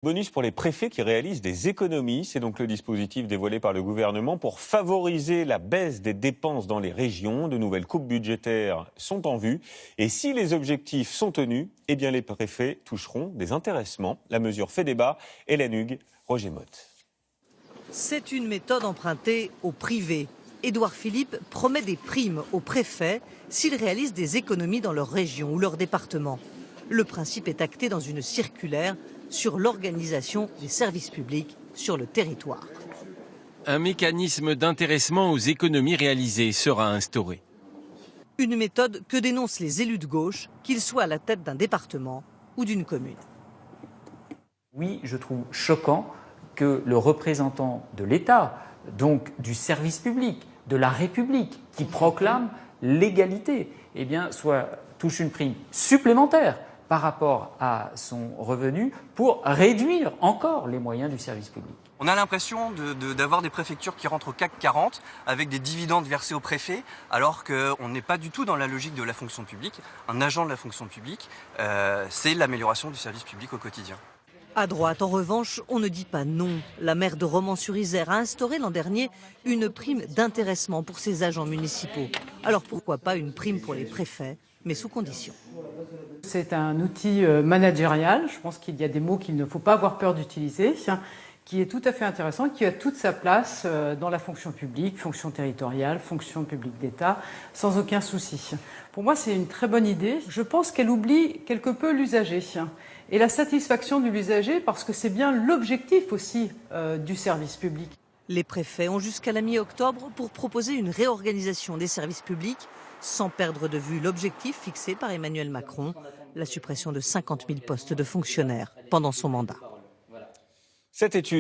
Bonus pour les préfets qui réalisent des économies, c'est donc le dispositif dévoilé par le gouvernement pour favoriser la baisse des dépenses dans les régions. De nouvelles coupes budgétaires sont en vue et si les objectifs sont tenus, eh bien les préfets toucheront des intéressements. La mesure fait débat. Hélène Hugues, Roger Motte. C'est une méthode empruntée au privé. Édouard Philippe promet des primes aux préfets s'ils réalisent des économies dans leur région ou leur département. Le principe est acté dans une circulaire sur l'organisation des services publics sur le territoire. Un mécanisme d'intéressement aux économies réalisées sera instauré. Une méthode que dénoncent les élus de gauche, qu'ils soient à la tête d'un département ou d'une commune. Oui, je trouve choquant que le représentant de l'État, donc du service public, de la République, qui proclame l'égalité, eh bien, touche une prime supplémentaire par rapport à son revenu pour réduire encore les moyens du service public. On a l'impression d'avoir des préfectures qui rentrent au CAC 40 avec des dividendes versés aux préfets, alors qu'on n'est pas du tout dans la logique de la fonction publique. Un agent de la fonction publique, c'est l'amélioration du service public au quotidien. À droite, en revanche, on ne dit pas non. La maire de Romans-sur-Isère a instauré l'an dernier une prime d'intéressement pour ses agents municipaux. Alors pourquoi pas une prime pour les préfets, mais sous condition. C'est un outil managérial, je pense qu'il y a des mots qu'il ne faut pas avoir peur d'utiliser, qui est tout à fait intéressant, qui a toute sa place dans la fonction publique, fonction territoriale, fonction publique d'État, sans aucun souci. Pour moi, c'est une très bonne idée. Je pense qu'elle oublie quelque peu l'usager et la satisfaction de l'usager, parce que c'est bien l'objectif aussi du service public. Les préfets ont jusqu'à la mi-octobre pour proposer une réorganisation des services publics sans perdre de vue l'objectif fixé par Emmanuel Macron, la suppression de 50 000 postes de fonctionnaires pendant son mandat. Cette étude